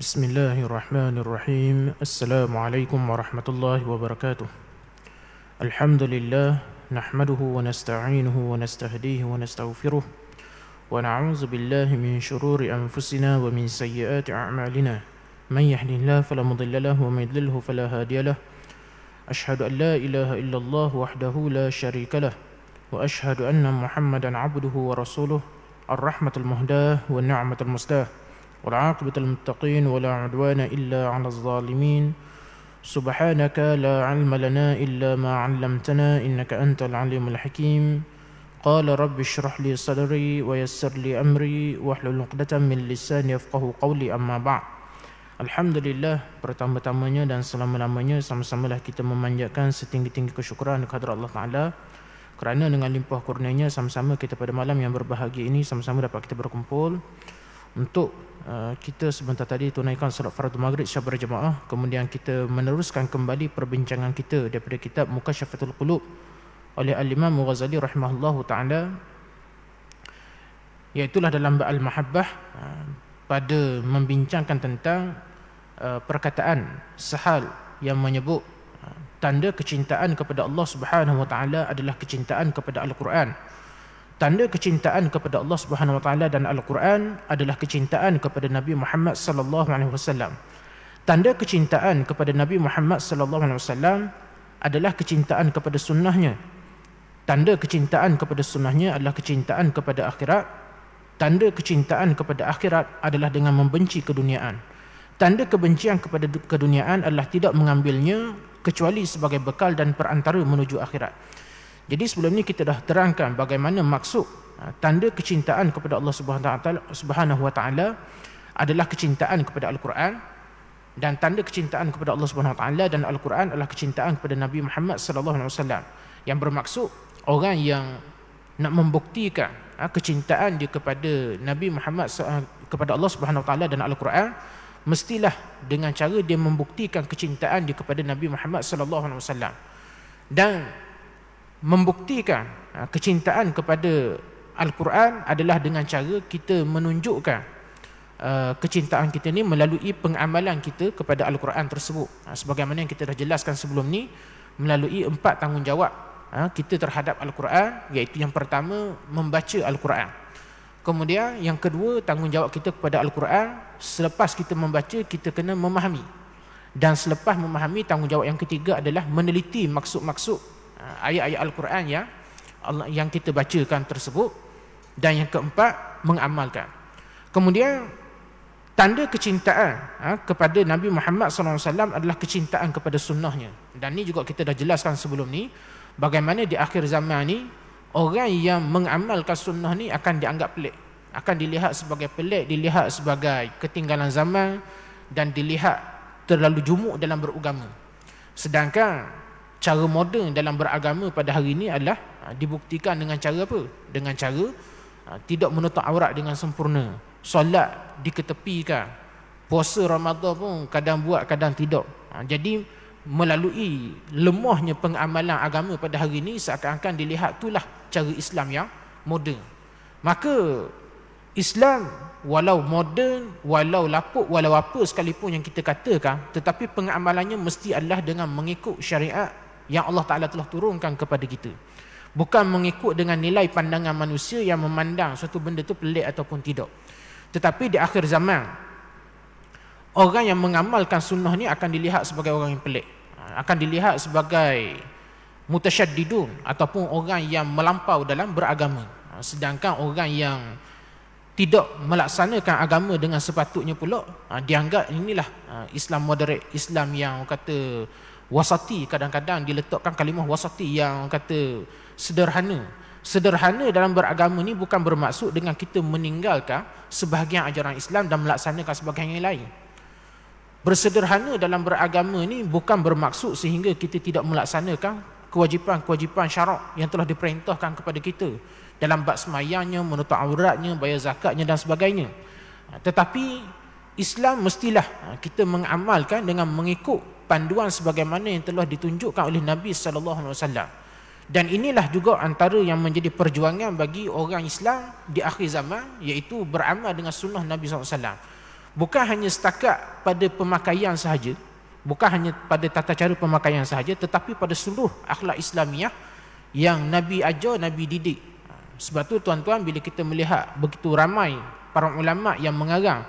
Bismillahirrahmanirrahim. Assalamualaikum warahmatullahi wabarakatuh. Alhamdulillah, nahmaduhu wa nasta'inuhu wa nastahdihi wa nastaghfiruh wa na'udzu billahi min shururi anfusina wa min sayyiati a'malina. Man yahdihillahu fala mudilla lahu wa man yudlilhu fala hadiya lahu. Ashhadu an la ilaha illallah wahdahu la syarika lah wa ashhadu anna Muhammadan 'abduhu wa rasuluh ar-rahmatul muhdah wa ni'matul musdah. والعاقبة للمتقين ولا عدوان إلا على الظالمين سبحانك لا علم لنا إلا ما علمتنا إنك أنت العليم الحكيم قال رب اشرح لي صدري ويسر لي أمري واحلل عقدة من لساني يفقهوا قولي أما بعد. Alhamdulillah, pertama-tamanya dan selama-lamanya sama-samalah kita memanjatkan setinggi-tinggi kesyukuran kepada Allah Ta'ala kerana dengan limpah kurnianya sama-sama kita pada malam yang berbahagia ini sama-sama dapat kita berkumpul untuk kita sebentar tadi tunaikan salat fardu maghrib secara berjemaah, kemudian kita meneruskan kembali perbincangan kita daripada kitab Mukasyafatul Qulub oleh Al-Imam Ghazali rahimahullahu taala, iaitulah dalam Al-Mahabbah pada membincangkan tentang perkataan Sahal yang menyebut tanda kecintaan kepada Allah Subhanahu wa taala adalah kecintaan kepada Al-Quran. Tanda kecintaan kepada Allah Subhanahu wa taala dan Al-Quran adalah kecintaan kepada Nabi Muhammad sallallahu alaihi wasallam. Tanda kecintaan kepada Nabi Muhammad sallallahu alaihi wasallam adalah kecintaan kepada sunnahnya. Tanda kecintaan kepada sunnahnya adalah kecintaan kepada akhirat. Tanda kecintaan kepada akhirat adalah dengan membenci keduniaan. Tanda kebencian kepada keduniaan adalah tidak mengambilnya kecuali sebagai bekal dan perantara menuju akhirat. Jadi sebelum ni kita dah terangkan bagaimana maksud tanda kecintaan kepada Allah Subhanahu wa taala adalah kecintaan kepada Al-Quran, dan tanda kecintaan kepada Allah Subhanahu wa taala dan Al-Quran adalah kecintaan kepada Nabi Muhammad sallallahu alaihi wasallam, yang bermaksud orang yang nak membuktikan kecintaan dia kepada Nabi Muhammad kepada Allah Subhanahu wa taala dan Al-Quran mestilah dengan cara dia membuktikan kecintaan dia kepada Nabi Muhammad sallallahu alaihi wasallam. Dan membuktikan kecintaan kepada Al-Quran adalah dengan cara kita menunjukkan kecintaan kita ni melalui pengamalan kita kepada Al-Quran tersebut. Sebagaimana yang kita dah jelaskan sebelum ni, melalui 4 tanggungjawab kita terhadap Al-Quran, iaitu yang pertama membaca Al-Quran. Kemudian yang kedua, tanggungjawab kita kepada Al-Quran selepas kita membaca kita kena memahami. Dan selepas memahami, tanggungjawab yang ketiga adalah meneliti maksud-maksud ayat-ayat Al-Quran yang kita bacakan tersebut. Dan yang keempat, mengamalkan. Kemudian tanda kecintaan kepada Nabi Muhammad SAW adalah kecintaan kepada sunnahnya. Dan ni juga kita dah jelaskan sebelum ni, bagaimana di akhir zaman ni orang yang mengamalkan sunnah ni akan dianggap pelik, akan dilihat sebagai pelik, dilihat sebagai ketinggalan zaman, dan dilihat terlalu jumuk dalam beragama. Sedangkan cara moden dalam beragama pada hari ini adalah dibuktikan dengan cara apa? Dengan cara tidak menutup aurat dengan sempurna, solat diketepikan, puasa Ramadan pun kadang buat kadang tidak. Jadi melalui lemahnya pengamalan agama pada hari ini, seakan-akan dilihat itulah cara Islam yang moden. Maka Islam walau moden, walau lapuk, walau apa sekalipun yang kita katakan, tetapi pengamalannya mesti adalah dengan mengikut syariat yang Allah Ta'ala telah turunkan kepada kita. Bukan mengikut dengan nilai pandangan manusia yang memandang suatu benda itu pelik ataupun tidak. Tetapi di akhir zaman, orang yang mengamalkan sunnah ni akan dilihat sebagai orang yang pelik, akan dilihat sebagai mutasyaddidun ataupun orang yang melampau dalam beragama. Sedangkan orang yang tidak melaksanakan agama dengan sepatutnya pula dianggap inilah Islam moderate, Islam yang kata wasati. Kadang-kadang diletakkan kalimah wasati yang kata sederhana. Sederhana dalam beragama ni bukan bermaksud dengan kita meninggalkan sebahagian ajaran Islam dan melaksanakan sebahagian yang lain. Bersederhana dalam beragama ni bukan bermaksud sehingga kita tidak melaksanakan kewajipan-kewajipan syarak yang telah diperintahkan kepada kita dalam bab semayangnya, menutup auratnya, bayar zakatnya dan sebagainya. Tetapi Islam mestilah kita mengamalkan dengan mengikut panduan sebagaimana yang telah ditunjukkan oleh Nabi sallallahu alaihi wasallam. Dan inilah juga antara yang menjadi perjuangan bagi orang Islam di akhir zaman, iaitu beramal dengan sunnah Nabi sallallahu alaihi wasallam. bukan hanya setakat pada pemakaian sahaja, bukan hanya pada tata cara pemakaian sahaja, tetapi pada seluruh akhlak Islamiah yang Nabi ajar, Nabi didik. Sebab tu tuan-tuan, bila kita melihat begitu ramai para ulama yang mengarang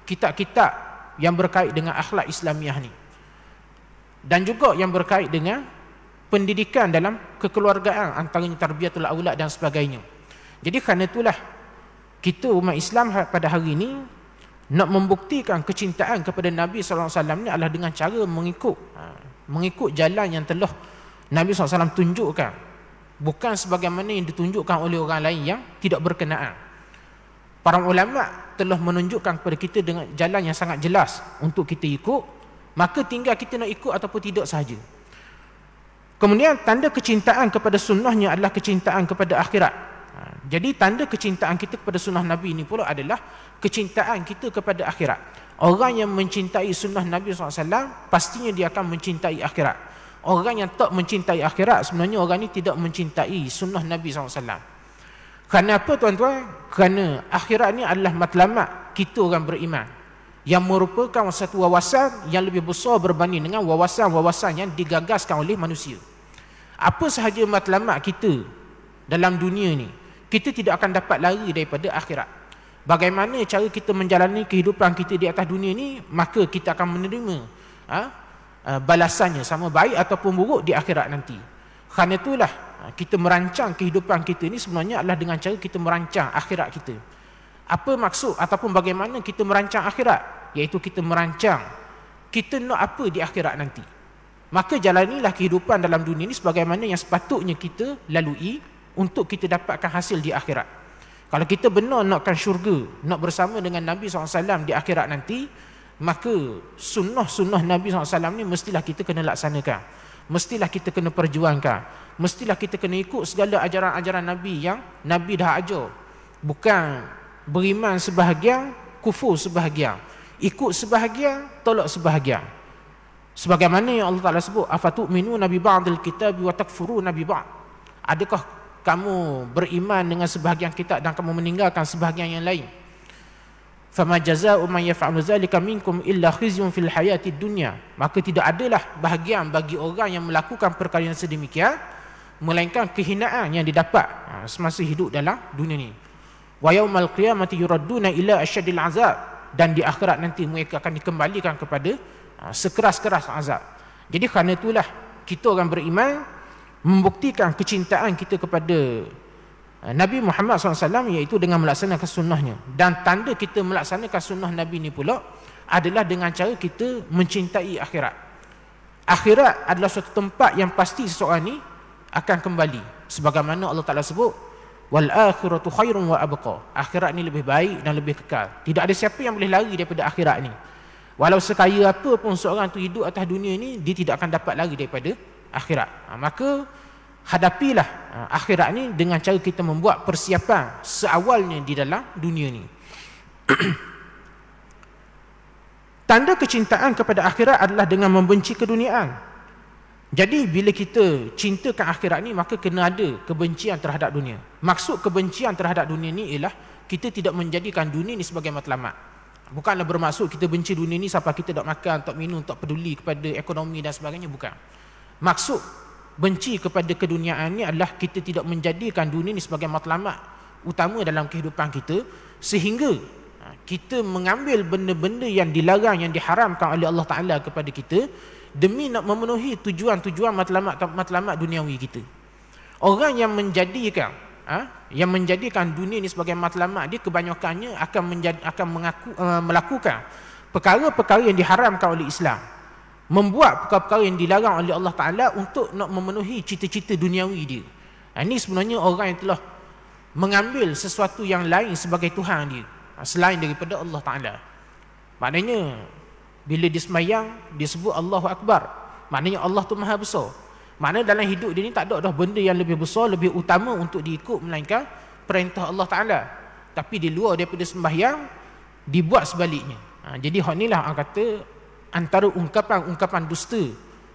kitab-kitab yang berkait dengan akhlak Islamiah ni, dan juga yang berkait dengan pendidikan dalam kekeluargaan, antaranya tarbiyatul aulad dan sebagainya. Jadi kerana itulah kita umat Islam pada hari ini nak membuktikan kecintaan kepada Nabi SAW ni adalah dengan cara mengikut jalan yang telah Nabi SAW tunjukkan, bukan sebagaimana yang ditunjukkan oleh orang lain yang tidak berkenaan. Para ulama telah menunjukkan kepada kita dengan jalan yang sangat jelas untuk kita ikut, maka tinggal kita nak ikut ataupun tidak sahaja. Kemudian tanda kecintaan kepada sunnahnya adalah kecintaan kepada akhirat. Jadi tanda kecintaan kita kepada sunnah Nabi ini pula adalah kecintaan kita kepada akhirat. Orang yang mencintai sunnah Nabi SAW, pastinya dia akan mencintai akhirat. Orang yang tak mencintai akhirat, sebenarnya orang ini tidak mencintai sunnah Nabi SAW. Kerana apa tuan-tuan? Kerana akhirat ni adalah matlamat kita orang beriman, yang merupakan satu wawasan yang lebih besar berbanding dengan wawasan-wawasan yang digagaskan oleh manusia. Apa sahaja matlamat kita dalam dunia ni, kita tidak akan dapat lari daripada akhirat. Bagaimana cara kita menjalani kehidupan kita di atas dunia ni, maka kita akan menerima balasannya, sama baik ataupun buruk di akhirat nanti. Kerana itulah kita merancang kehidupan kita ni sebenarnya adalah dengan cara kita merancang akhirat kita. Apa maksud ataupun bagaimana kita merancang akhirat? Iaitu kita merancang kita nak apa di akhirat nanti. Maka jalanilah kehidupan dalam dunia ni sebagaimana yang sepatutnya kita lalui untuk kita dapatkan hasil di akhirat. Kalau kita benar nakkan syurga, nak bersama dengan Nabi SAW di akhirat nanti, maka sunnah-sunnah Nabi SAW ni mestilah kita kena laksanakan, mestilah kita kena perjuangkan, mestilah kita kena ikut segala ajaran-ajaran Nabi yang Nabi dah ajar. Bukan beriman sebahagian, kufur sebahagian, ikut sebahagian, tolak sebahagian. Sebagaimana yang Allah Ta'ala sebut, afatu'minuna bi ba'dil kitabi wa takfuruna bi ba'd. Adakah kamu beriman dengan sebahagian kitab dan kamu meninggalkan sebahagian yang lain? Fama jazaa'u man yaf'alu zalika minkum illa khizyun fil hayatid dunya. Maka tidak adalah bahagian bagi orang yang melakukan perkara yang sedemikian melainkan kehinaan yang didapat semasa hidup dalam dunia ni. Wa yaumal qiyamati yuradduna ila asyadil azab. Dan di akhirat nanti mereka akan dikembalikan kepada sekeras-keras azab. Jadi kerana itulah kita orang beriman membuktikan kecintaan kita kepada Nabi Muhammad SAW, iaitu dengan melaksanakan sunnahnya. Dan tanda kita melaksanakan sunnah Nabi ni pula adalah dengan cara kita mencintai akhirat. Akhirat adalah suatu tempat yang pasti seseorang ni akan kembali. Sebagaimana Allah Ta'ala sebut, wal akhiratu khairun wa abqa. Akhirat ni lebih baik dan lebih kekal. Tidak ada siapa yang boleh lari daripada akhirat ni. Walau sekaya apa pun seorang tu hidup atas dunia ni, dia tidak akan dapat lari daripada akhirat. Maka hadapilah akhirat ni dengan cara kita membuat persiapan seawalnya di dalam dunia ni. Tanda kecintaan kepada akhirat adalah dengan membenci keduniaan. Jadi bila kita cintakan akhirat ni, maka kena ada kebencian terhadap dunia. Maksud kebencian terhadap dunia ni ialah kita tidak menjadikan dunia ni sebagai matlamat. Bukanlah bermaksud kita benci dunia ni sampai kita tak makan, tak minum, tak peduli kepada ekonomi dan sebagainya, bukan. Maksud benci kepada keduniaan ni adalah kita tidak menjadikan dunia ni sebagai matlamat utama dalam kehidupan kita, sehingga kita mengambil benda-benda yang dilarang, yang diharamkan oleh Allah Ta'ala kepada kita demi nak memenuhi tujuan-tujuan matlamat duniawi kita. Orang yang menjadikan dunia ni sebagai matlamat, dia kebanyakannya akan melakukan perkara-perkara yang diharamkan oleh Islam, membuat perkara-perkara yang dilarang oleh Allah Ta'ala untuk nak memenuhi cita-cita duniawi dia. Ini sebenarnya orang yang telah mengambil sesuatu yang lain sebagai Tuhan dia, selain daripada Allah Ta'ala. Maknanya bila dia semayang, dia sebut Allahu Akbar, maknanya Allah tu maha besar. Maknanya dalam hidup dia ni tak ada dah benda yang lebih besar, lebih utama untuk diikut melainkan perintah Allah Ta'ala. Tapi di luar daripada sembahyang, dibuat sebaliknya. Jadi hak inilah orang kata antara ungkapan-ungkapan dusta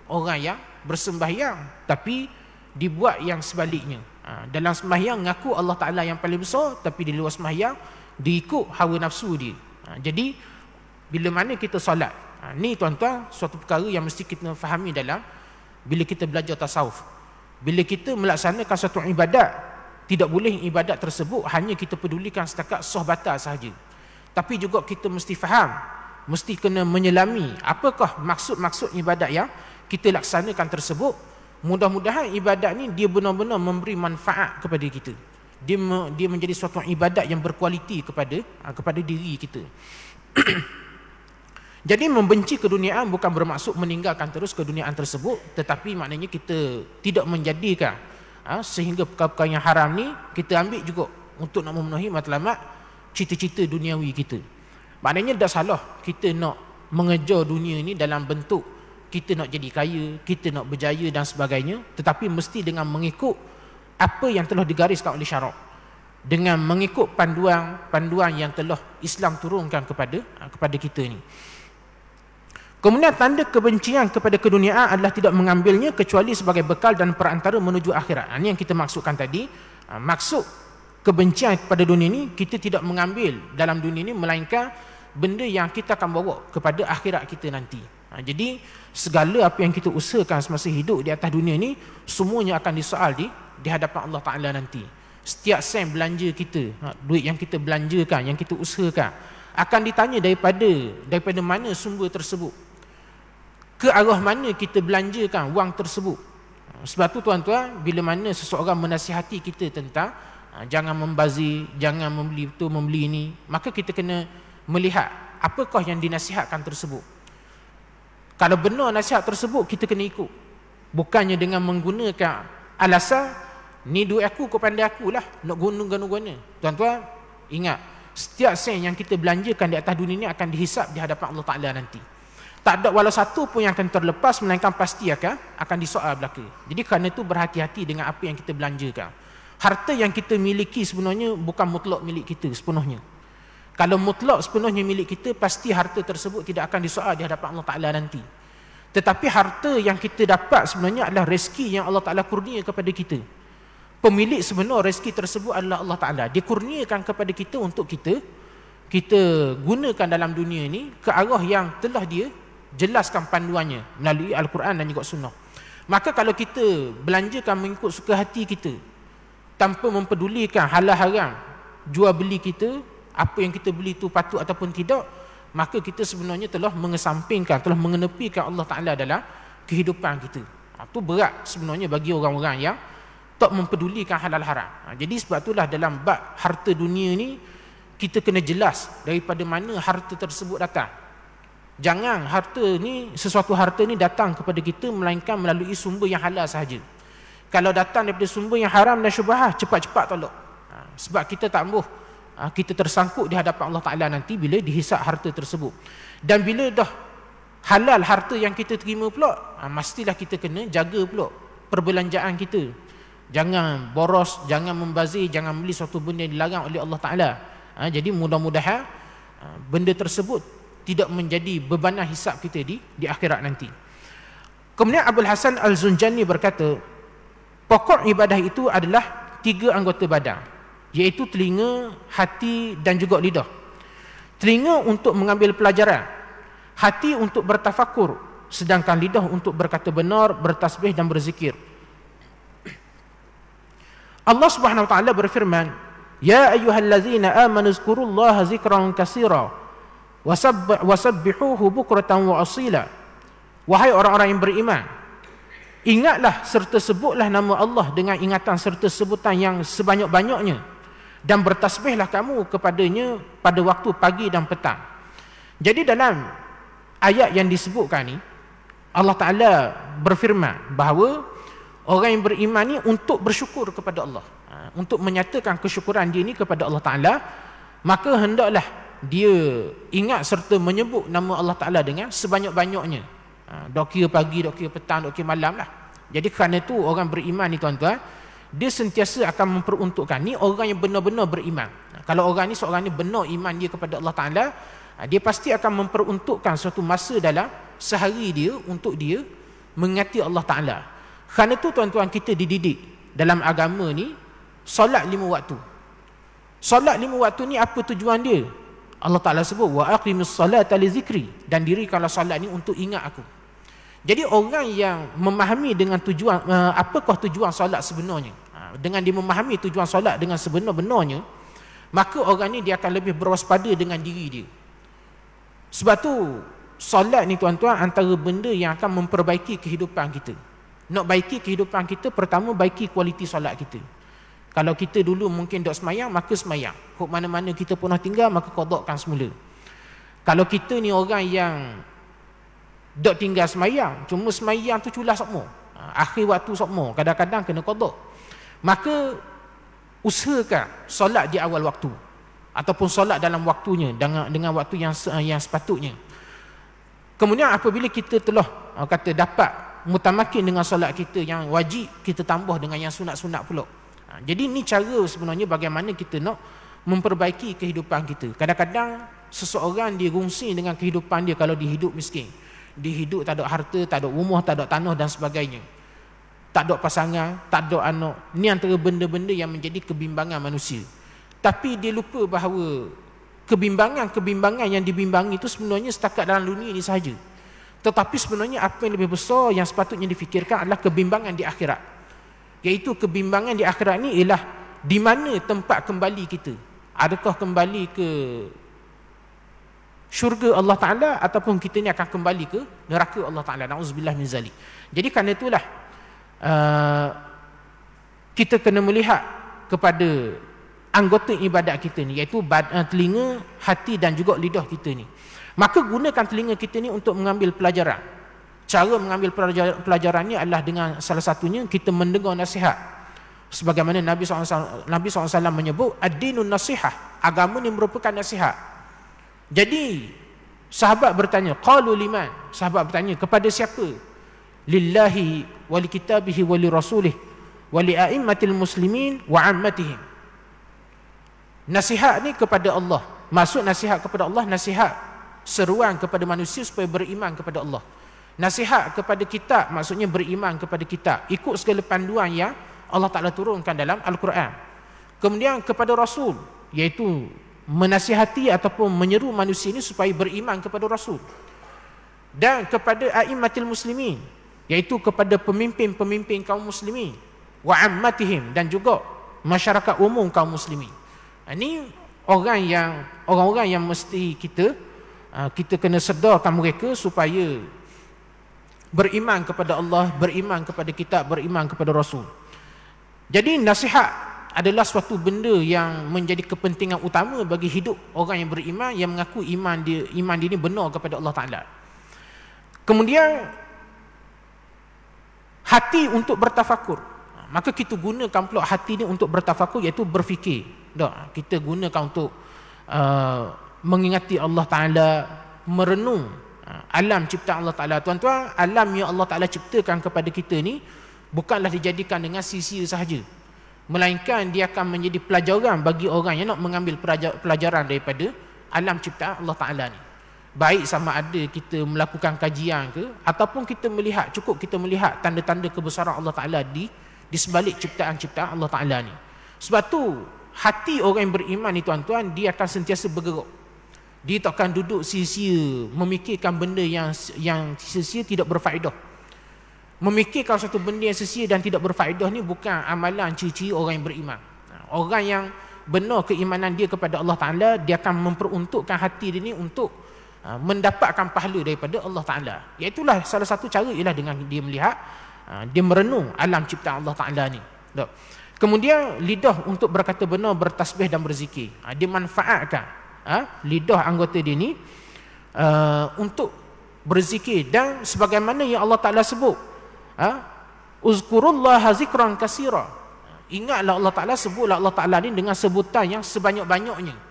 orang yang bersembahyang tapi dibuat yang sebaliknya. Dalam sembahyang ngaku Allah Ta'ala yang paling besar, tapi di luar sembahyang diikut hawa nafsu dia. Jadi bila mana kita solat. Ni tuan-tuan suatu perkara yang mesti kita fahami dalam bila kita belajar tasawuf. Bila kita melaksanakan satu ibadat, tidak boleh ibadat tersebut hanya kita pedulikan setakat sah batal sahaja. Tapi juga kita mesti faham, mesti kena menyelami apakah maksud-maksud ibadat yang kita laksanakan tersebut. Mudah-mudahan ibadat ni dia benar-benar memberi manfaat kepada kita. Dia menjadi suatu ibadat yang berkualiti kepada diri kita. Jadi membenci keduniaan bukan bermaksud meninggalkan terus keduniaan tersebut, tetapi maknanya kita tidak menjadikan sehingga perkara-perkara yang haram ni kita ambil juga untuk nak memenuhi matlamat cita-cita duniawi kita. Maknanya dah salah kita nak mengejar dunia ni dalam bentuk kita nak jadi kaya, kita nak berjaya dan sebagainya, tetapi mesti dengan mengikut apa yang telah digariskan oleh syarak, dengan mengikut panduan yang telah Islam turunkan kepada kita ni. Kemudian tanda kebencian kepada keduniaan adalah tidak mengambilnya kecuali sebagai bekal dan perantara menuju akhirat. Ini yang kita maksudkan tadi. Maksud kebencian kepada dunia ni, kita tidak mengambil dalam dunia ni melainkan benda yang kita akan bawa kepada akhirat kita nanti. Jadi segala apa yang kita usahakan semasa hidup di atas dunia ni, semuanya akan disoal di hadapan Allah Ta'ala nanti. Setiap sen belanja kita, duit yang kita belanjakan, yang kita usahakan, akan ditanya daripada mana sumber tersebut, ke arah mana kita belanjakan wang tersebut. Sebab tu tuan-tuan, bila mana seseorang menasihati kita tentang jangan membazir, jangan membeli itu, membeli ini, maka kita kena melihat apakah yang dinasihatkan tersebut. Kalau benar nasihat tersebut, kita kena ikut. Bukannya dengan menggunakan alasan, ni duit aku, kau pandai aku lah, nak guna. Tuan-tuan, ingat, setiap sen yang kita belanjakan di atas dunia ini akan dihisap di hadapan Allah Ta'ala nanti. Tak ada walau satu pun yang akan terlepas, melainkan pasti akan disoal belaka. Jadi kerana itu berhati-hati dengan apa yang kita belanjakan. Harta yang kita miliki sebenarnya bukan mutlak milik kita sepenuhnya. Kalau mutlak sepenuhnya milik kita, pasti harta tersebut tidak akan disoal di hadapan Allah Ta'ala nanti. Tetapi harta yang kita dapat sebenarnya adalah rezeki yang Allah Ta'ala kurnia kepada kita. Pemilik sebenar rezeki tersebut adalah Allah Ta'ala. Dia kurniakan kepada kita untuk kita gunakan dalam dunia ini ke arah yang telah dia jelaskan panduannya melalui Al-Quran dan juga Sunnah. Maka kalau kita belanjakan mengikut suka hati kita, tanpa mempedulikan halal haram jual beli kita, apa yang kita beli itu patut ataupun tidak, maka kita sebenarnya telah mengesampingkan, telah mengenepikan Allah Ta'ala dalam kehidupan kita. Itu berat sebenarnya bagi orang-orang yang tak mempedulikan halal haram. Jadi sebab itulah dalam bab harta dunia ni, kita kena jelas daripada mana harta tersebut datang. Jangan sesuatu harta ni datang kepada kita melainkan melalui sumber yang halal sahaja. Kalau datang daripada sumber yang haram dan syubhah, cepat-cepat tolak. Sebab kita tak mahu kita tersangkut di hadapan Allah Ta'ala nanti bila dihisap harta tersebut. Dan bila dah halal harta yang kita terima pula, mestilah kita kena jaga pula perbelanjaan kita. Jangan boros, jangan membazir, jangan beli suatu benda yang dilarang oleh Allah Ta'ala. Jadi mudah-mudahan benda tersebut tidak menjadi bebanan hisap kita di akhirat nanti. Kemudian Abul Hasan Al-Zunjani berkata, pokok ibadah itu adalah 3 anggota badan, iaitu telinga, hati dan juga lidah. Telinga untuk mengambil pelajaran, hati untuk bertafakur, sedangkan lidah untuk berkata benar, bertasbih dan berzikir. Allah Subhanahu wa taala berfirman, "Ya ayyuhallazina amanu zkurullaha zikran katsira wasabbihuhu bukratan wa asila." Wahai orang-orang yang beriman, ingatlah serta sebutlah nama Allah dengan ingatan serta sebutan yang sebanyak-banyaknya, dan bertasbihlah kamu kepadanya pada waktu pagi dan petang. Jadi dalam ayat yang disebutkan ni, Allah Ta'ala berfirman bahawa orang yang beriman ni untuk bersyukur kepada Allah, untuk menyatakan kesyukuran dia ni kepada Allah Ta'ala, maka hendaklah dia ingat serta menyebut nama Allah Ta'ala dengan sebanyak-banyaknya. Dok kira pagi, dok kira petang, dok kira malam lah. Jadi kerana tu orang beriman ni tuan-tuan, dia sentiasa akan memperuntukkan, ni orang yang benar-benar beriman. Kalau orang ni seorang ni benar iman dia kepada Allah Ta'ala, dia pasti akan memperuntukkan suatu masa dalam sehari dia untuk dia mengingati Allah Ta'ala. Kerana tu tuan-tuan, kita dididik dalam agama ni solat 5 waktu. Solat 5 waktu ni apa tujuan dia? Allah Ta'ala sebut wa aqimis salata li zikri, dan dirikanlah solat ni untuk ingat aku. Jadi orang yang memahami dengan tujuan apakah tujuan solat sebenarnya, dengan dia memahami tujuan solat dengan sebenar-benarnya, maka orang ni dia akan lebih berwaspada dengan diri dia. Sebab tu solat ni tuan-tuan antara benda yang akan memperbaiki kehidupan kita. Nak baiki kehidupan kita, pertama baiki kualiti solat kita. Kalau kita dulu mungkin dok semayang, maka semayang. Hok mana-mana kita pernah tinggal, maka qadakkan semula. Kalau kita ni orang yang dok tinggal semayang, cuma semayang tu culah sokmo, akhir waktu sokmo, kadang-kadang kena qadak, maka usahakan solat di awal waktu, ataupun solat dalam waktunya, dengan waktu yang sepatutnya. Kemudian apabila kita telah kata dapat mutamakin dengan solat kita yang wajib, kita tambah dengan yang sunat-sunat pula. Jadi ni cara sebenarnya bagaimana kita nak memperbaiki kehidupan kita. Kadang-kadang seseorang dia rungsi dengan kehidupan dia kalau dia hidup miskin. Dia hidup tak ada harta, tak ada rumah, tak ada tanah dan sebagainya. Tak ada pasangan, tak ada anak. Ni antara benda-benda yang menjadi kebimbangan manusia. Tapi dia lupa bahawa kebimbangan yang dibimbangi itu sebenarnya setakat dalam dunia ini sahaja. Tetapi sebenarnya apa yang lebih besar yang sepatutnya difikirkan adalah kebimbangan di akhirat. Iaitu kebimbangan di akhirat ni ialah di mana tempat kembali kita. Adakah kembali ke syurga Allah Ta'ala, ataupun kita ni akan kembali ke neraka Allah Ta'ala. Na'udzubillah min zalik. Jadi kerana itulah kita kena melihat kepada anggota ibadat kita ni, iaitu telinga, hati dan juga lidah kita ni. Maka gunakan telinga kita ni untuk mengambil pelajaran. Cara mengambil pelajarannya adalah dengan salah satunya kita mendengar nasihat. Sebagaimana Nabi SAW menyebut ad-dinun nasihah, agama ni merupakan nasihat. Jadi sahabat bertanya, qalu liman, sahabat bertanya kepada siapa? Lillahi wa li kitabihi wa li rasulih wa li a'immatil muslimin wa ammatihim. Nasihat ni kepada Allah. Maksud nasihat kepada Allah, nasihat seruan kepada manusia supaya beriman kepada Allah. Nasihat kepada kitab, maksudnya beriman kepada kitab, ikut segala panduan yang Allah Ta'ala turunkan dalam Al-Quran. Kemudian kepada Rasul, iaitu menasihati ataupun menyeru manusia ini supaya beriman kepada Rasul. Dan kepada a'immatil muslimin, iaitu kepada pemimpin-pemimpin kaum muslimin, wa ammatihim, dan juga masyarakat umum kaum muslimin. Ini orang-orang yang mesti kita kena sedarkan mereka supaya beriman kepada Allah, beriman kepada kitab, beriman kepada Rasul. Jadi nasihat adalah suatu benda yang menjadi kepentingan utama bagi hidup orang yang beriman, yang mengaku iman dia ini benar kepada Allah Ta'ala. Kemudian hati untuk bertafakur. Maka kita gunakan pula hati ni untuk bertafakur, iaitu berfikir. Kita gunakan untuk mengingati Allah Ta'ala, merenung alam ciptaan Allah Ta'ala. Tuan-tuan, alam yang Allah Ta'ala ciptakan kepada kita ni bukanlah dijadikan dengan sia-sia sahaja, melainkan dia akan menjadi pelajaran bagi orang yang nak mengambil pelajaran daripada alam ciptaan Allah Ta'ala ni. Baik sama ada kita melakukan kajian ke, ataupun kita melihat, cukup kita melihat tanda-tanda kebesaran Allah Ta'ala di sebalik ciptaan-ciptaan Allah Ta'ala ni. Sebab tu hati orang yang beriman ni tuan-tuan, dia akan sentiasa bergerak. Dia tak akan duduk sia-sia memikirkan benda yang sia-sia, tidak berfaedah. Memikirkan satu benda yang sia-sia dan tidak berfaedah ni bukan amalan ciri-ciri orang yang beriman. Orang yang benar keimanan dia kepada Allah Ta'ala, dia akan memperuntukkan hati dia ni untuk mendapatkan pahala daripada Allah Ta'ala. Iaitulah salah satu cara ialah dengan dia melihat, dia merenung alam ciptaan Allah Ta'ala ni. Kemudian lidah untuk berkata benar, bertasbih dan berzikir. Dia manfaatkan lidah anggota dia ni untuk berzikir. Dan sebagaimana yang Allah Ta'ala sebut, uzkurullaha zikran kasira, ingatlah Allah Ta'ala, sebutlah Allah Ta'ala ni dengan sebutan yang sebanyak-banyaknya.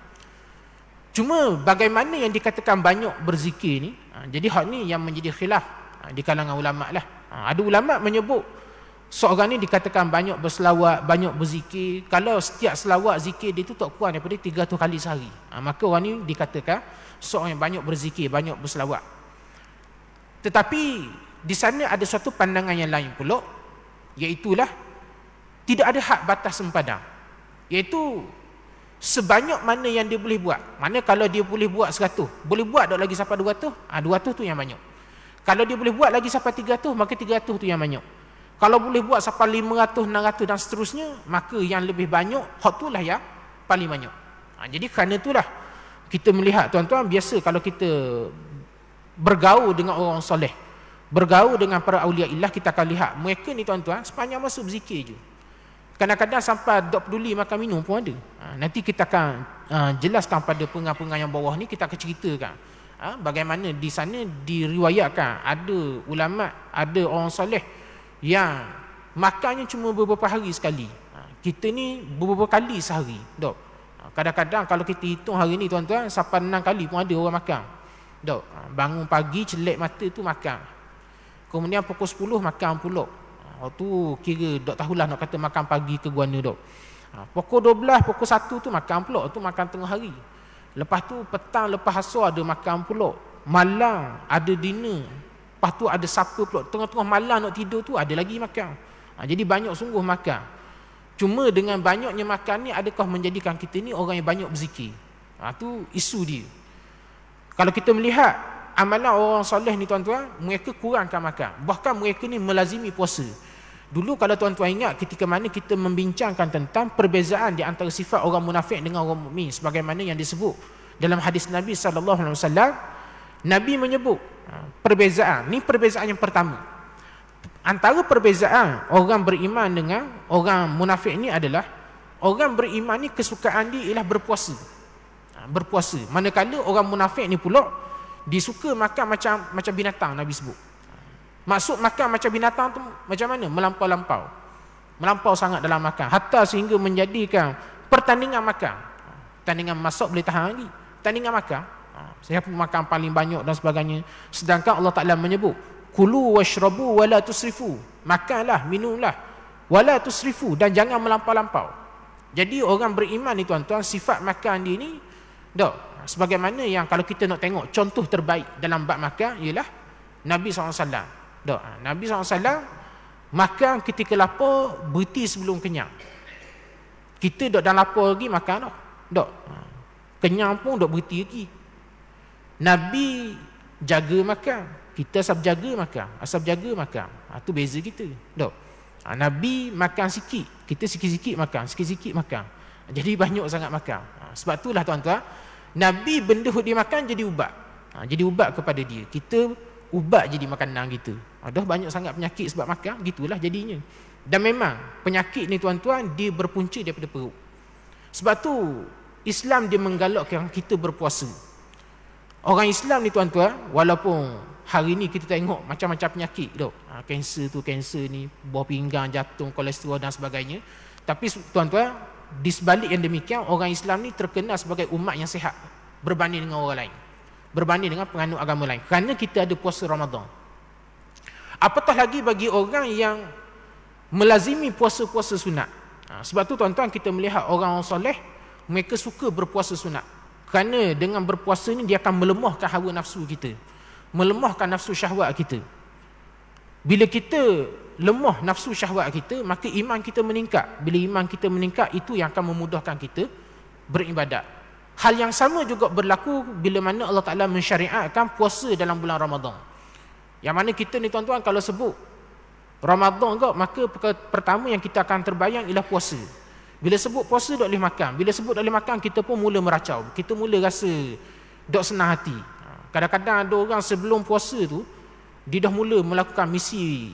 Cuma bagaimana yang dikatakan banyak berzikir ni, jadi hak ni yang menjadi khilaf di kalangan ulama lah. Ada ulama menyebut seorang ni dikatakan banyak berselawat, banyak berzikir. Kalau setiap selawat zikir dia tu tak kurang daripada 300 kali sehari, maka orang ni dikatakan seorang yang banyak berzikir, banyak berselawat. Tetapi di sana ada suatu pandangan yang lain pula, iaitulah tidak ada had batas sempadan. Iaitu sebanyak mana yang dia boleh buat. Mana kalau dia boleh buat 100, boleh buat tak lagi sampai 200? 200 tu yang banyak. Kalau dia boleh buat lagi sampai 300, maka 300 tu yang banyak. Kalau boleh buat sampai 500, 600 dan seterusnya, maka yang lebih banyak, hak tu lah yang paling banyak. Jadi kerana itulah kita melihat, tuan-tuan, biasa kalau kita bergaul dengan orang soleh, bergaul dengan para awliya illah, kita akan lihat mereka ni, tuan-tuan, sepanjang masa berzikir je. Kadang-kadang sampai tak peduli makan minum pun ada. Nanti kita akan jelaskan pada pengang-pengang yang bawah ni, kita akan ceritakan bagaimana di sana diriwayatkan ada ulama, ada orang soleh yang makannya cuma beberapa hari sekali. Kita ni beberapa kali sehari. Dok. Kadang-kadang kalau kita hitung hari ni, tuan-tuan, sampai 6 kali pun ada orang makan. Dok. Bangun pagi, celek mata tu makan. Kemudian pukul 10 makan pulak. Tu kira dok tahulah nak kata makan pagi ke guana, dok. Pukul 12, pukul 1 tu makan pulak, tu makan tengah hari. Lepas tu petang lepas asar ada makan pulak. Malam ada dinner. Lepas tu ada supper pulak. Tengah-tengah malam nak tidur tu ada lagi makan. Jadi banyak sungguh makan. Cuma dengan banyaknya makan ni, adakah menjadikan kita ni orang yang banyak berzikir? Tu isu dia. Kalau kita melihat amalan orang soleh ni, tuan-tuan, mereka kurangkan makan. Bahkan mereka ni melazimi puasa. Dulu kalau tuan-tuan ingat, ketika mana kita membincangkan tentang perbezaan di antara sifat orang munafik dengan orang mukmin, sebagaimana yang disebut dalam hadis Nabi SAW, Nabi menyebut perbezaan. Ni perbezaan yang pertama. Antara perbezaan orang beriman dengan orang munafik ni adalah, orang beriman ni kesukaan dia ialah berpuasa. Berpuasa. Manakala orang munafik ni pula, dia suka makan macam binatang, Nabi sebut. Maksud makan macam binatang tu macam mana? Melampau-lampau. Melampau sangat dalam makan. Hatta sehingga menjadikan pertandingan makan. Pertandingan masak boleh tahan lagi. Pertandingan makan. Siapa makan paling banyak dan sebagainya. Sedangkan Allah Ta'ala menyebut, kulu washrabu wala tusrifu. Makanlah, minumlah. Wala tusrifu. Dan jangan melampau-lampau. Jadi orang beriman ni, tuan-tuan, sifat makan dia ni, sebagaimana yang kalau kita nak tengok contoh terbaik dalam bab makan ialah Nabi SAW. Nabi SAW makan ketika lapar, berhenti sebelum kenyang. Kita dok dalam lapar lagi makan dah. Kenyang pun dok berhenti lagi. Nabi jaga makan, kita asal jaga makan, asal jaga makan. Tu beza kita. Nabi makan sikit, kita sikit-sikit makan, sikit-sikit makan. Jadi banyak sangat makan. Sebab itulah, tuan-tuan, Nabi benda dia makan jadi ubat. Jadi ubat kepada dia. Kita ubat jadi makanan kita. Dah banyak sangat penyakit sebab makan, gitulah jadinya. Dan memang penyakit ni, tuan-tuan, dia berpunca daripada perut. Sebab tu Islam dia menggalakkan kita berpuasa. Orang Islam ni, tuan-tuan, walaupun hari ni kita tengok macam-macam penyakit, kanser tu, kanser ni, buah pinggang, jantung, kolesterol dan sebagainya. Tapi tuan-tuan, di sebalik yang demikian, orang Islam ni terkenal sebagai umat yang sihat berbanding dengan orang lain, berbanding dengan penganut agama lain, kerana kita ada puasa Ramadan. Apatah lagi bagi orang yang melazimi puasa-puasa sunat. Sebab tu, tuan-tuan, kita melihat orang soleh, mereka suka berpuasa sunat. Kerana dengan berpuasa ni, dia akan melemahkan hawa nafsu kita, melemahkan nafsu syahwat kita. Bila kita lemah nafsu syahwat kita, maka iman kita meningkat. Bila iman kita meningkat, itu yang akan memudahkan kita beribadat. Hal yang sama juga berlaku bila mana Allah Ta'ala mensyariatkan puasa dalam bulan Ramadan. Yang mana kita ni, tuan-tuan, kalau sebut Ramadan kau, maka pertama yang kita akan terbayang ialah puasa. Bila sebut puasa, tak boleh makan. Bila sebut tak boleh makan, kita pun mula meracau. Kita mula rasa tak senang hati. Kadang-kadang ada orang sebelum puasa tu, dia dah mula melakukan misi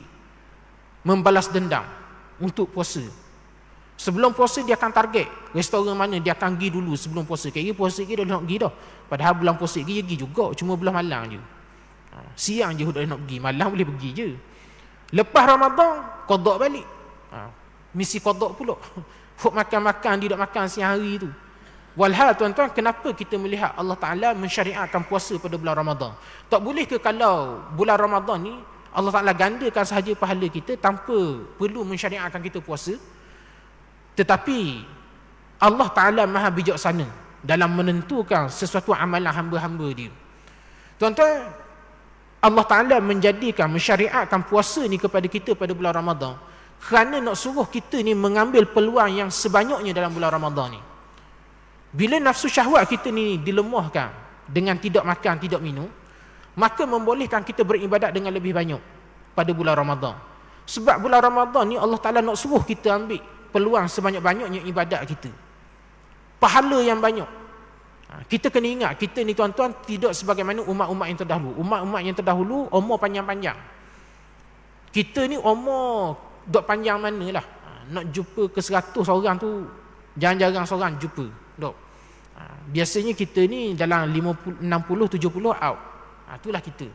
membalas dendam untuk puasa. Sebelum puasa dia akan target restoran mana dia akan pergi dulu sebelum puasa. Kira puasa dia dah nak pergi dah. Padahal bulan puasa dia pergi juga, cuma belah malam je. Siang je dah nak pergi, malam boleh pergi je. Lepas Ramadan, qada balik. Misi qada pula. Hok makan-makan, dia tak makan siang hari tu. Walhal, tuan-tuan, kenapa kita melihat Allah Ta'ala mensyariatkan puasa pada bulan Ramadan? Tak boleh ke kalau bulan Ramadan ni Allah Ta'ala gandakan sahaja pahala kita tanpa perlu mensyariatkan kita puasa? Tetapi Allah Ta'ala maha bijaksana dalam menentukan sesuatu amalan hamba-hamba dia. Tuan-tuan, Allah Ta'ala mensyariatkan puasa ni kepada kita pada bulan Ramadan kerana nak suruh kita ni mengambil peluang yang sebanyaknya dalam bulan Ramadan ni. Bila nafsu syahwat kita ni dilemahkan dengan tidak makan, tidak minum, maka membolehkan kita beribadat dengan lebih banyak pada bulan Ramadan. Sebab bulan Ramadan ni Allah Ta'ala nak suruh kita ambil peluang sebanyak-banyaknya ibadat kita, pahala yang banyak. Kita kena ingat, kita ni tuan-tuan tidak sebagaimana umat-umat yang terdahulu. Umat-umat yang terdahulu umur panjang-panjang. Kita ni umur dok panjang manalah. Nak jumpa ke 100 orang tu jarang-jarang seorang jumpa. Dok. Biasanya kita ni dalam 50, 60, 70 out. Itulah kita.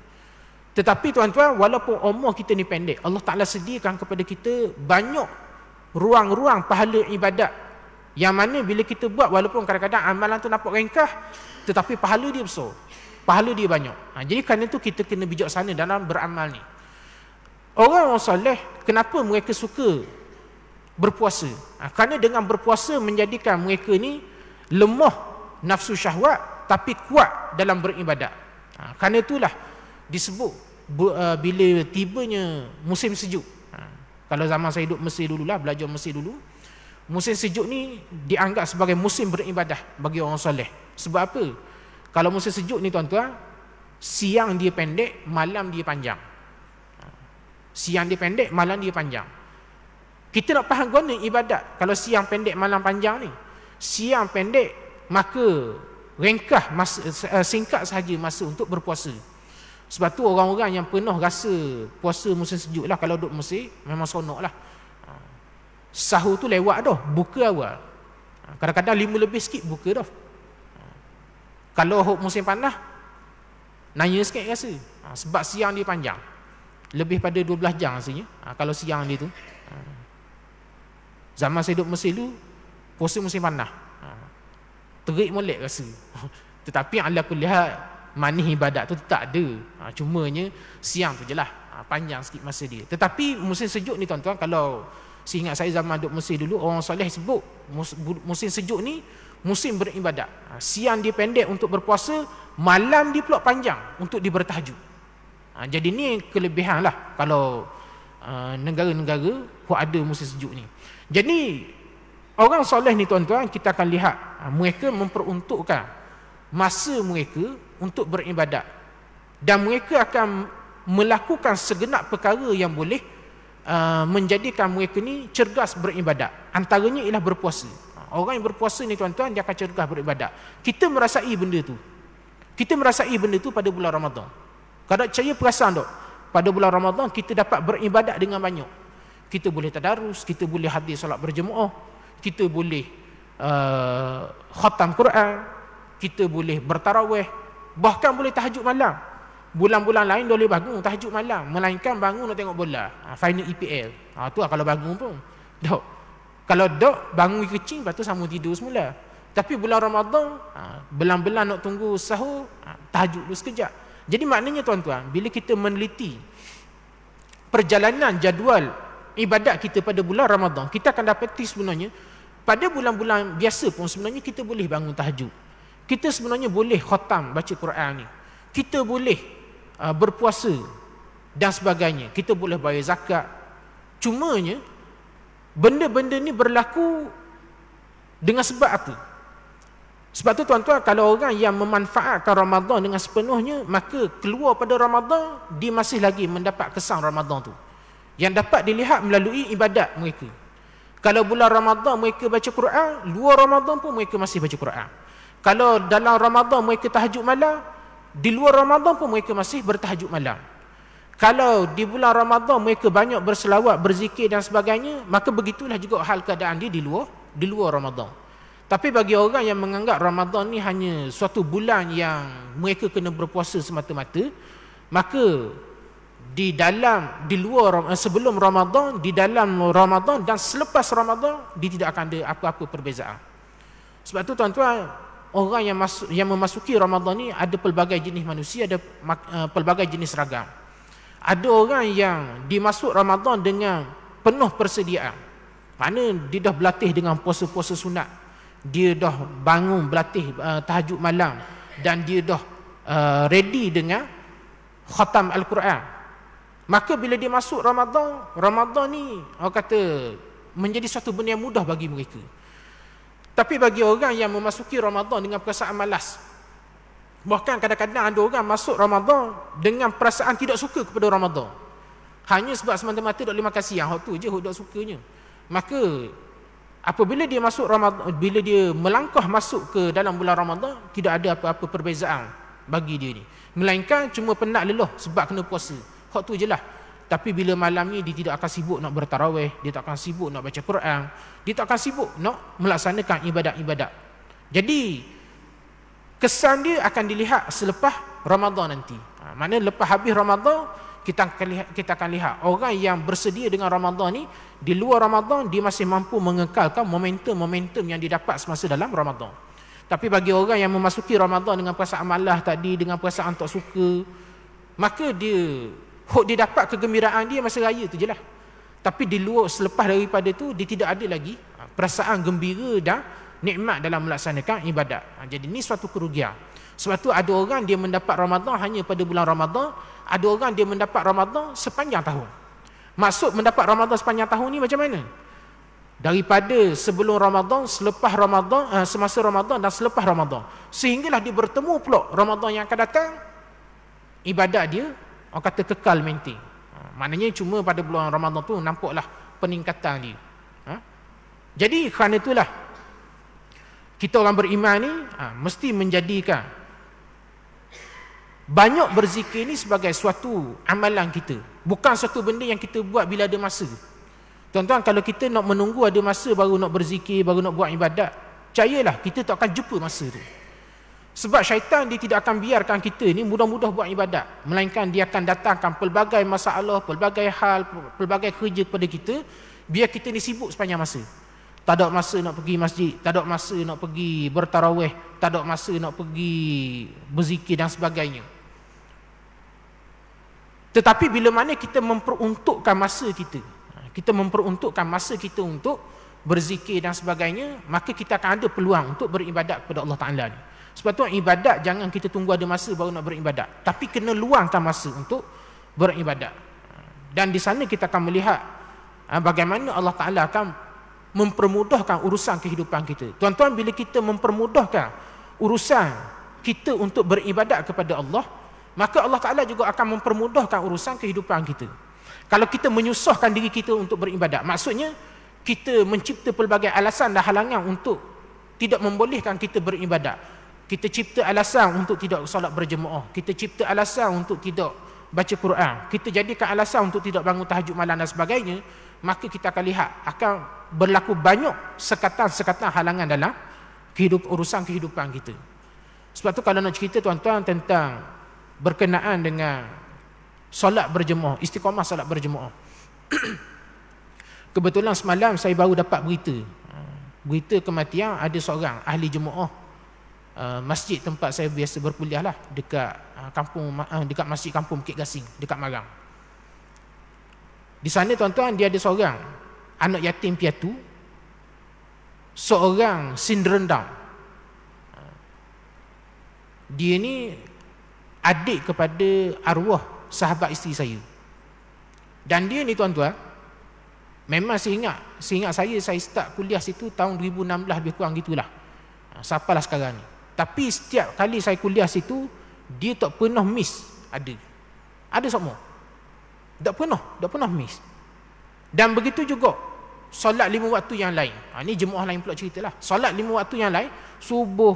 Tetapi tuan-tuan, walaupun umur kita ni pendek, Allah Ta'ala sediakan kepada kita banyak ruang-ruang pahala ibadat, yang mana bila kita buat, walaupun kadang-kadang amalan tu nampak ringkah, tetapi pahala dia besar, pahala dia banyak. Jadi kerana tu kita kena bijaksana dalam beramal ni. Orang soleh, kenapa mereka suka berpuasa? Kerana dengan berpuasa menjadikan mereka ni lemah nafsu syahwat, tapi kuat dalam beribadat. Kerana itulah disebut bila tibanya musim sejuk. Kalau zaman saya duduk Mesir dululah, belajar Mesir dulu, musim sejuk ni dianggap sebagai musim beribadah bagi orang soleh. Sebab apa? Kalau musim sejuk ni tuan-tuan, siang dia pendek, malam dia panjang. Siang dia pendek, malam dia panjang. Kita nak faham guna ibadat. Kalau siang pendek, malam panjang ni, siang pendek maka ringkah masa, singkat sahaja masa untuk berpuasa. Sebab tu orang-orang yang pernah rasa puasa musim sejuk lah, kalau duduk Mesir memang seronok lah. Sahur tu lewat dah, buka awal. Kadang-kadang 5 lebih sikit buka dah. Kalau musim panas, nanya sikit rasa. Sebab siang dia panjang, lebih pada 12 jam rasanya. Kalau siang dia tu, zaman saya duduk Mesir tu, puasa musim panas, terik molek rasa. Tetapi ala kulli hal, manis ibadat tu tak ada. Cumanya siang tu je lah, panjang sikit masa dia. Tetapi musim sejuk ni tuan-tuan, kalau seingat saya zaman duduk Mesir dulu, orang soleh sebut musim sejuk ni musim beribadat. Siang dia pendek untuk berpuasa, malam dia pula panjang untuk dia bertahajud. Jadi ni kelebihan lah kalau negara-negara yang ada musim sejuk ni. Jadi orang soleh ni tuan-tuan, kita akan lihat mereka memperuntukkan masa mereka untuk beribadat, dan mereka akan melakukan segenap perkara yang boleh menjadikan mereka ni cergas beribadat. Antaranya ialah berpuasa. Orang yang berpuasa ni tuan-tuan, dia akan cergas beribadat. Kita merasai benda tu. Kita merasai benda tu pada bulan Ramadan. Kalau saya perasan tak, pada bulan Ramadan kita dapat beribadat dengan banyak. Kita boleh tadarus, kita boleh hadir solat berjemaah, kita boleh khatam Quran, kita boleh bertarawih, bahkan boleh tahajud malam. Bulan-bulan lain boleh bangun tahajud malam, melainkan bangun nak tengok bola, final EPL. Tu lah kalau bangun pun. Dok. Kalau dok bangun kecil, lepas tu sama tidur semula. Tapi bulan Ramadan, belang-belang nak tunggu sahur, tahajud dulu sekejap. Jadi maknanya tuan-tuan, bila kita meneliti perjalanan jadual ibadat kita pada bulan Ramadan, kita akan dapati sebenarnya pada bulan-bulan biasa pun sebenarnya kita boleh bangun tahajud. Kita sebenarnya boleh khatam baca Quran ni. Kita boleh berpuasa dan sebagainya. Kita boleh bayar zakat. Cumanya benda-benda ni berlaku dengan sebab apa? Sebab tu tuan-tuan, kalau orang yang memanfaatkan Ramadan dengan sepenuhnya, maka keluar pada Ramadan dia masih lagi mendapat kesan Ramadan tu, yang dapat dilihat melalui ibadat mereka. Kalau bulan Ramadan mereka baca Quran, luar Ramadan pun mereka masih baca Quran. Kalau dalam Ramadan mereka tahajud malam, di luar Ramadan pun mereka masih bertahajud malam. Kalau di bulan Ramadan mereka banyak berselawat, berzikir dan sebagainya, maka begitulah juga hal keadaan dia di luar Ramadan. Tapi bagi orang yang menganggap Ramadan ni hanya suatu bulan yang mereka kena berpuasa semata-mata, maka di luar, sebelum Ramadan, di dalam Ramadan dan selepas Ramadan, dia tidak akan ada apa-apa perbezaan. Sebab tu tuan-tuan, orang yang memasuki Ramadan ni ada pelbagai jenis manusia, ada pelbagai jenis ragam. Ada orang yang dimasuk Ramadan dengan penuh persediaan. Mana dia dah berlatih dengan puasa-puasa sunat, dia dah bangun berlatih tahajud malam, dan dia dah ready dengan khatam Al-Quran. Maka bila dia masuk Ramadan ni orang kata menjadi satu benda yang mudah bagi mereka. Tapi bagi orang yang memasuki Ramadan dengan perasaan malas, bahkan kadang-kadang ada orang masuk Ramadan dengan perasaan tidak suka kepada Ramadan, hanya sebab semata-mata tak boleh makan siang, tu je tak sukanya. Maka apabila dia masuk Ramadan, bila dia melangkah masuk ke dalam bulan Ramadan, tidak ada apa-apa perbezaan bagi dia ni, melainkan cuma penat lelah sebab kena puasa, tu je lah. Tapi bila malam ni dia tidak akan sibuk nak bertarawih, dia tak akan sibuk nak baca Quran, dia tak akan sibuk nak melaksanakan ibadat-ibadat. Jadi kesan dia akan dilihat selepas Ramadan nanti. Mana lepas habis Ramadan, kita akan lihat orang yang bersedia dengan Ramadan ni, di luar Ramadan dia masih mampu mengekalkan momentum-momentum yang didapat semasa dalam Ramadan. Tapi bagi orang yang memasuki Ramadan dengan perasaan malas tadi, dengan perasaan tak suka, maka dia dapat kegembiraan dia masa raya tu je lah. Tapi di luar, selepas daripada tu, dia tidak ada lagi perasaan gembira dan nikmat dalam melaksanakan ibadat. Jadi ni suatu kerugian. Sebab tu ada orang dia mendapat Ramadan hanya pada bulan Ramadan, ada orang dia mendapat Ramadan sepanjang tahun. Maksud mendapat Ramadan sepanjang tahun ni macam mana? Daripada sebelum Ramadan, selepas Ramadan, semasa Ramadan dan selepas Ramadan, sehinggalah dia bertemu pula Ramadan yang akan datang, ibadat dia orang kata kekal maintain. Maknanya cuma pada bulan Ramadan tu nampaklah peningkatan dia. Jadi kerana itulah kita orang beriman ni mesti menjadikan banyak berzikir ni sebagai suatu amalan kita, bukan suatu benda yang kita buat bila ada masa. Tuan-tuan, kalau kita nak menunggu ada masa baru nak berzikir, baru nak buat ibadat, percayalah kita tak akan jumpa masa tu. Sebab syaitan dia tidak akan biarkan kita ni mudah-mudah buat ibadat, melainkan dia akan datangkan pelbagai masalah, pelbagai hal, pelbagai kerja kepada kita, biar kita ni sibuk sepanjang masa. Tak ada masa nak pergi masjid, tak ada masa nak pergi bertarawih, tak ada masa nak pergi berzikir dan sebagainya. Tetapi bila mana kita memperuntukkan masa kita untuk berzikir dan sebagainya, maka kita akan ada peluang untuk beribadat kepada Allah Ta'ala ni. Sebab tu ibadat jangan kita tunggu ada masa baru nak beribadat, tapi kena luangkan masa untuk beribadat. Dan di sana kita akan melihat bagaimana Allah Ta'ala akan mempermudahkan urusan kehidupan kita. Tuan-tuan, bila kita mempermudahkan urusan kita untuk beribadat kepada Allah, maka Allah Ta'ala juga akan mempermudahkan urusan kehidupan kita. Kalau kita menyusahkan diri kita untuk beribadat, maksudnya kita mencipta pelbagai alasan dan halangan untuk tidak membolehkan kita beribadat. Kita cipta alasan untuk tidak solat berjemaah, kita cipta alasan untuk tidak baca Quran, kita jadikan alasan untuk tidak bangun tahajud malam dan sebagainya, maka kita akan lihat akan berlaku banyak sekatan-sekatan halangan dalam urusan kehidupan kita. Sebab tu kalau nak cerita tuan-tuan tentang berkenaan dengan solat berjemaah, istiqamah solat berjemaah, kebetulan semalam saya baru dapat berita kematian ada seorang ahli jemaah masjid tempat saya biasa berkuliah lah, dekat dekat masjid kampung Bukit Gasing, dekat Marang. Di sana tuan-tuan, dia ada seorang anak yatim piatu, seorang syndrome Down. Dia ni adik kepada arwah sahabat isteri saya. Dan dia ni tuan-tuan, memang saya ingat saya start kuliah situ tahun 2016 lebih kurang gitulah. Sampalah sekarang ni. Tapi setiap kali saya kuliah situ, dia tak pernah miss ada semua. Tak pernah miss. Dan begitu juga solat 5 waktu yang lain. Ni jemaah lain pula ceritalah. Solat 5 waktu yang lain, subuh,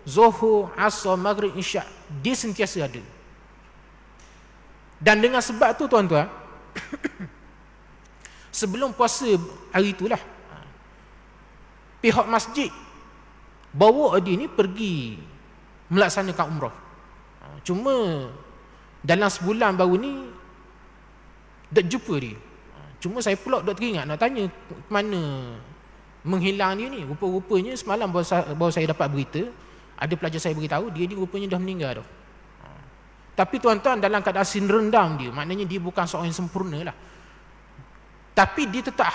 zuhur, asar, maghrib, isyak, dia sentiasa ada. Dan dengan sebab tu tuan-tuan, sebelum puasa hari itulah, pihak masjid bawa dia ni pergi melaksanakan umrah. Cuma dalam sebulan baru ni tak jumpa dia. Cuma saya pula tak teringat nak tanya mana menghilang dia ni. Rupa-rupanya semalam baru saya dapat berita, ada pelajar saya beritahu dia ni rupanya dah meninggal dah. Tapi tuan-tuan, dalam keadaan sindrom Down dia, maknanya dia bukan seorang yang sempurna lah. Tapi dia tetap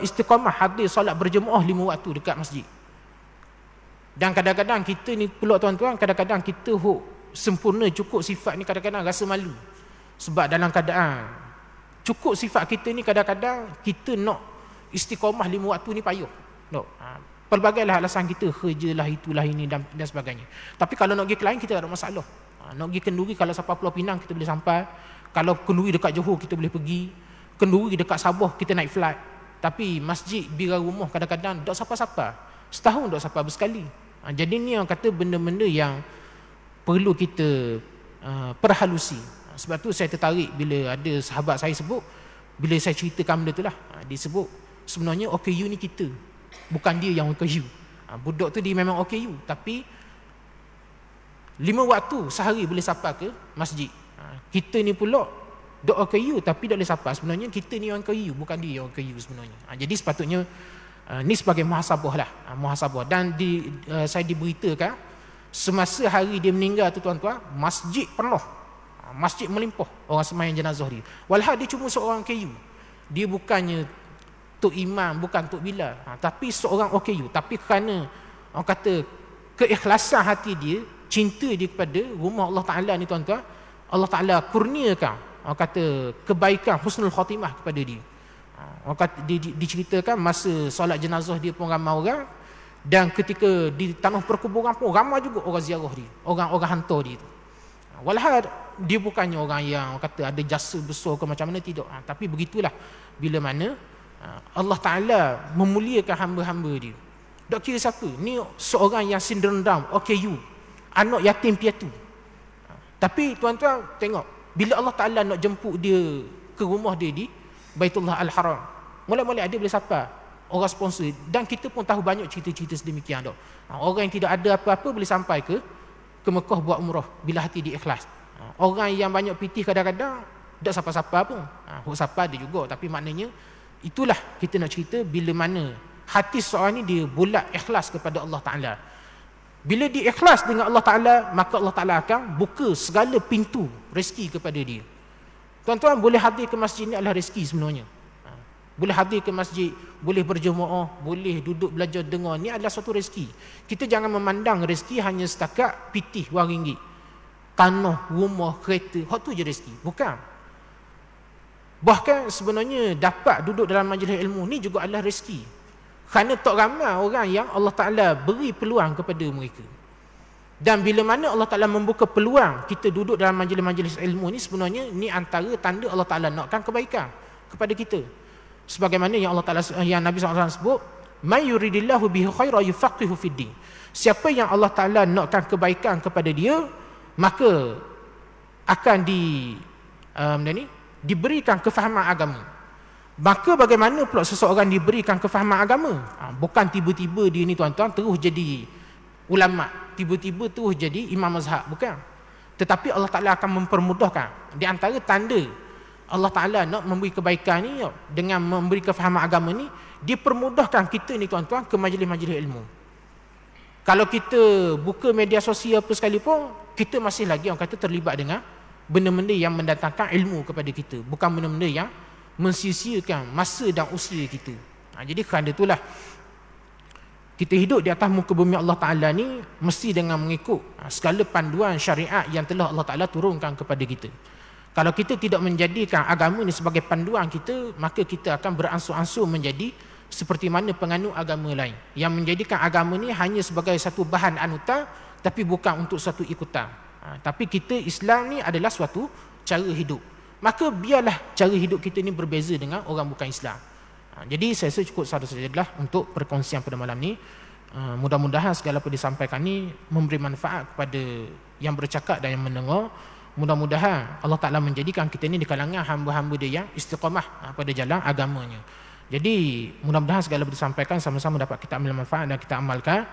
istiqamah hadir solat berjemaah 5 waktu dekat masjid. Dan kadang-kadang kita ni pula tuan-tuan, kadang-kadang kita sempurna cukup sifat ni kadang-kadang rasa malu. Sebab dalam keadaan cukup sifat kita ni, kadang-kadang kita nak istiqamah 5 waktu ni payah. pelbagailah alasan kita, kerjalah, itulah, ini dan sebagainya. Tapi kalau nak pergi ke lain, kita tak ada masalah. Nak pergi Kenduri, kalau sampai Pulau Pinang kita boleh sampai. Kalau Kenduri dekat Johor kita boleh pergi. Kenduri dekat Sabah kita naik flight. Tapi masjid Bira Rumah kadang-kadang tak siapa-siapa. Setahun tak siapa bersekali. Jadi ni orang kata benda-benda yang perlu kita perhalusi. Sebab tu saya tertarik bila ada sahabat saya sebut, bila saya ceritakan benda tu lah, dia sebut sebenarnya OKU ni kita, bukan dia yang OKU. Budak tu dia memang OKU, tapi 5 waktu sehari boleh sapa ke masjid. Kita ni pula dok OKU tapi tak boleh sapa. Sebenarnya kita ni orang OKU, bukan dia yang OKU sebenarnya. Jadi sepatutnya ni sebagai muhasabah lah, muhasabah. Dan saya diberitakan semasa hari dia meninggal tu tuan-tuan, masjid penuh, masjid melimpah orang sembahyang jenazah dia. Walhal dia cuma seorang OKU. Dia bukannya Tok Imam, bukan Tok Bilal, tapi seorang OKU. Tapi kerana orang kata keikhlasan hati dia, cinta dia kepada rumah Allah Ta'ala ni tuan-tuan, Allah Ta'ala kurniakan orang kata kebaikan, husnul khatimah kepada dia. Orang kata, diceritakan masa solat jenazah dia pun ramai orang, dan ketika di tanah perkuburan pun ramai juga orang ziarah dia, orang-orang hantar dia tu. Walhal dia bukannya orang yang orang kata ada jasa besar ke macam mana, tidak. Tapi begitulah bila mana Allah Ta'ala memuliakan hamba-hamba dia. Tak kira siapa, ni seorang yang syndrome Down, OKU, anak yatim piatu. Tapi tuan-tuan tengok, bila Allah Ta'ala nak jemput dia ke rumah dia di Baitullah Al-Haram, mula-mula ada boleh siapa? Orang sponsor. Dan kita pun tahu banyak cerita-cerita sedemikian tak? Orang yang tidak ada apa-apa boleh sampai ke Mekah buat umrah bila hati dia ikhlas. Orang yang banyak pitih kadang-kadang tak siapa-siapa pun. Hok siapa ada juga, tapi maknanya itulah kita nak cerita bila mana hati seorang ni dia bulat ikhlas kepada Allah Ta'ala. Bila dia ikhlas dengan Allah Ta'ala, maka Allah Ta'ala akan buka segala pintu rezeki kepada dia. Tuan-tuan, boleh hadir ke masjid ni adalah rezeki sebenarnya. Boleh hadir ke masjid, boleh berjemaah, boleh duduk belajar dengar, ni adalah suatu rezeki. Kita jangan memandang rezeki hanya setakat pitih wang ringgit, tanah, rumah, kereta, hak tu je rezeki. Bukan. Bahkan sebenarnya dapat duduk dalam majlis ilmu ni juga adalah rezeki. Kerana tak ramai orang yang Allah Ta'ala beri peluang kepada mereka. Dan bila mana Allah Ta'ala membuka peluang kita duduk dalam majlis-majlis ilmu ni, sebenarnya ni antara tanda Allah Ta'ala nakkan kebaikan kepada kita. Sebagaimana yang Allah Ta'ala, yang Nabi SAW sebut, "May yuridillahu bihi khairan yufaqihu fid din." Siapa yang Allah Ta'ala nakkan kebaikan kepada dia, maka akan diberikan kefahaman agama. Maka bagaimana pula seseorang diberikan kefahaman agama? Bukan tiba-tiba dia ni tuan-tuan terus jadi ulama, tiba-tiba terus jadi imam mazhab, bukan. Tetapi Allah Ta'ala akan mempermudahkan. Di antara tanda Allah Ta'ala nak memberi kebaikan ni, dengan memberi kefahaman agama ni, dia permudahkan kita ni tuan-tuan ke majlis-majlis ilmu. Kalau kita buka media sosial apa sekalipun, kita masih lagi orang kata terlibat dengan benda-benda yang mendatangkan ilmu kepada kita, bukan benda-benda yang mensia-siakan masa dan usia kita. Jadi kerana itulah kita hidup di atas muka bumi Allah Ta'ala ni mesti dengan mengikut segala panduan syariat yang telah Allah Ta'ala turunkan kepada kita. Kalau kita tidak menjadikan agama ni sebagai panduan kita, maka kita akan beransur-ansur menjadi seperti mana penganut agama lain yang menjadikan agama ni hanya sebagai satu bahan anutan, tapi bukan untuk satu ikutan. Tapi kita Islam ni adalah suatu cara hidup. Maka biarlah cara hidup kita ni berbeza dengan orang bukan Islam. Jadi saya rasa cukup sahaja untuk perkongsian pada malam ni. Mudah-mudahan segala apa disampaikan ni memberi manfaat kepada yang bercakap dan yang mendengar. Mudah-mudahan Allah Ta'ala menjadikan kita ni di kalangan hamba-hamba dia yang istiqamah pada jalan agamanya. Jadi mudah-mudahan segala apa disampaikan sama-sama dapat kita ambil manfaat dan kita amalkan.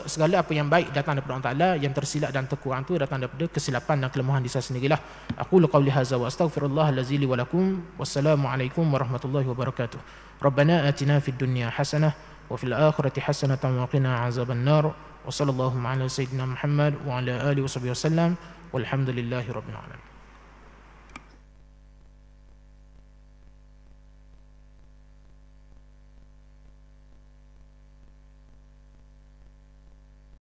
Segala apa yang baik datang daripada Allah Ta'ala, yang tersilap dan terkurang itu datang daripada kesilapan dan kelemahan di saya sendirilah. Aqulu qawli hadza wa astaghfirullah allazi li wa lakum. Wassalamualaikum warahmatullahi wabarakatuh. Rabbana atina fid dunya hasanah wa fil akhirati hasanatan wa qina azabannar. Wa sallallahu ala sayyidina Muhammad wa ala alihi wasallam. Walhamdulillahi rabbil alamin.